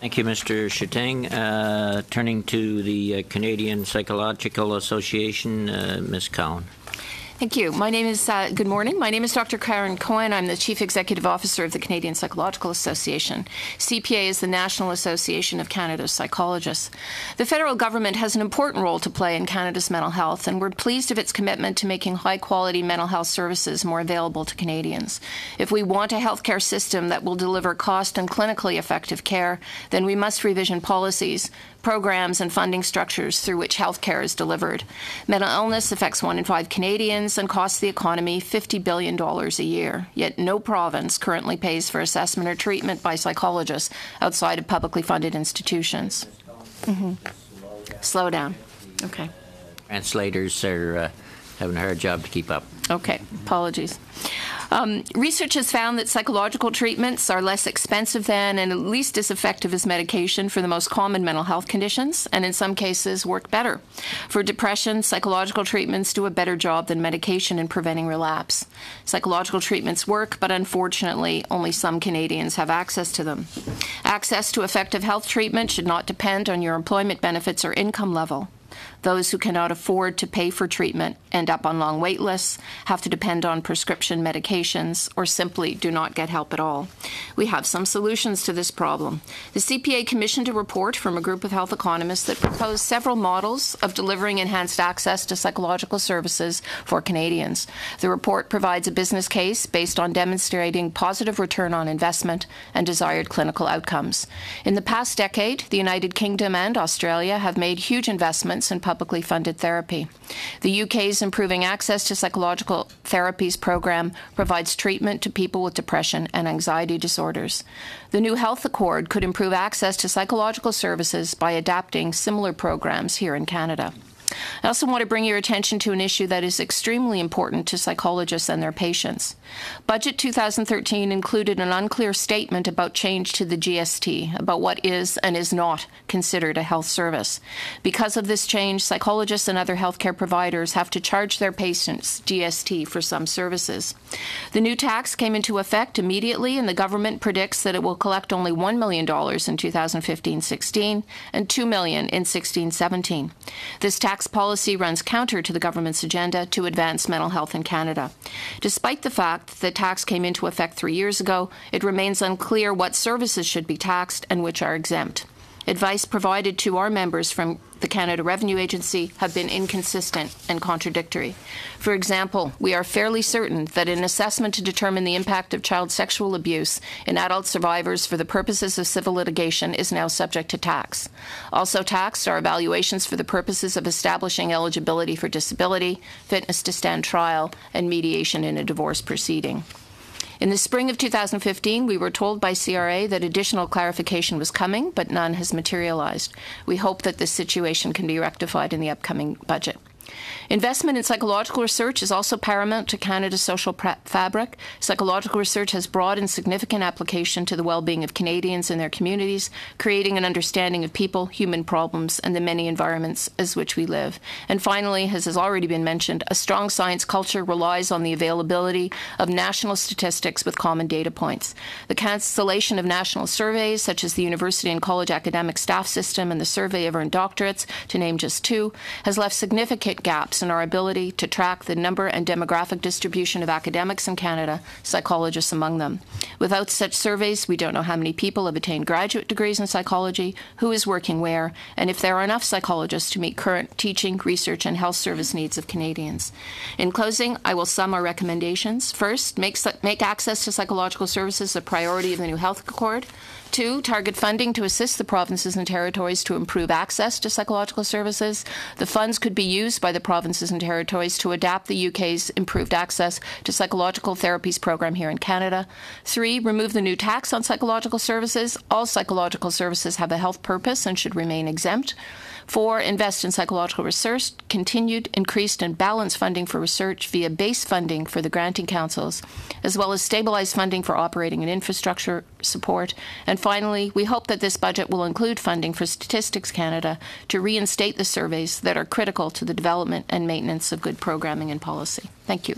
Thank you, Mr. Chatting. Turning to the Canadian Psychological Association, Ms. Cohen. Thank you. My name is, good morning. My name is Dr. Cohen. I'm the Chief Executive Officer of the Canadian Psychological Association. CPA is the National Association of Canada's Psychologists. The federal government has an important role to play in Canada's mental health, and we're pleased of its commitment to making high-quality mental health services more available to Canadians. If we want a healthcare system that will deliver cost and clinically effective care, then we must revision policies, programs, and funding structures through which healthcare is delivered. Mental illness affects 1 in 5 Canadians and costs the economy $50 billion a year. Yet no province currently pays for assessment or treatment by psychologists outside of publicly funded institutions. Slow down. Okay. Translators are having a hard job to keep up. Okay. Apologies. Research has found that psychological treatments are less expensive than and at least as effective as medication for the most common mental health conditions, and in some cases work better. For depression, psychological treatments do a better job than medication in preventing relapse. Psychological treatments work, but unfortunately, only some Canadians have access to them. Access to effective health treatment should not depend on your employment benefits or income level. Those who cannot afford to pay for treatment end up on long wait lists, have to depend on prescription medications, or simply do not get help at all. We have some solutions to this problem. The CPA commissioned a report from a group of health economists that proposed several models of delivering enhanced access to psychological services for Canadians. The report provides a business case based on demonstrating positive return on investment and desired clinical outcomes. In the past decade, the United Kingdom and Australia have made huge investments in publicly funded therapy. The UK's Improving Access to Psychological Therapies program provides treatment to people with depression and anxiety disorders. The new Health Accord could improve access to psychological services by adapting similar programs here in Canada. I also want to bring your attention to an issue that is extremely important to psychologists and their patients. Budget 2013 included an unclear statement about change to the GST, about what is and is not considered a health service. Because of this change, psychologists and other healthcare providers have to charge their patients GST for some services. The new tax came into effect immediately, and the government predicts that it will collect only $1 million in 2015-16 and $2 million in 16-17. This tax policy runs counter to the government's agenda to advance mental health in Canada. Despite the fact that the tax came into effect 3 years ago, it remains unclear what services should be taxed and which are exempt. Advice provided to our members from the Canada Revenue Agency have been inconsistent and contradictory. For example, we are fairly certain that an assessment to determine the impact of child sexual abuse in adult survivors for the purposes of civil litigation is now subject to tax. Also taxed are evaluations for the purposes of establishing eligibility for disability, fitness to stand trial, and mediation in a divorce proceeding. In the spring of 2015, we were told by CRA that additional clarification was coming, but none has materialized. We hope that this situation can be rectified in the upcoming budget. Investment in psychological research is also paramount to Canada's social fabric. Psychological research has broad and significant application to the well-being of Canadians and their communities, creating an understanding of people, human problems, and the many environments as which we live. And finally, as has already been mentioned, a strong science culture relies on the availability of national statistics with common data points. The cancellation of national surveys, such as the university and college academic staff system and the survey of earned doctorates, to name just two, has left significant gaps in our ability to track the number and demographic distribution of academics in Canada, psychologists among them. Without such surveys, we don't know how many people have attained graduate degrees in psychology, who is working where, and if there are enough psychologists to meet current teaching, research, and health service needs of Canadians. In closing, I will sum our recommendations. First, make access to psychological services a priority of the new Health Accord. 2, target funding to assist the provinces and territories to improve access to psychological services. The funds could be used by the provinces and territories to adapt the UK's improved access to psychological therapies program here in Canada. 3, remove the new tax on psychological services. All psychological services have a health purpose and should remain exempt. 4, invest in psychological research, continued, increased, and balanced funding for research via base funding for the granting councils, as well as stabilized funding for operating and infrastructure support. And finally, we hope that this budget will include funding for Statistics Canada to reinstate the surveys that are critical to the development and maintenance of good programming and policy. Thank you.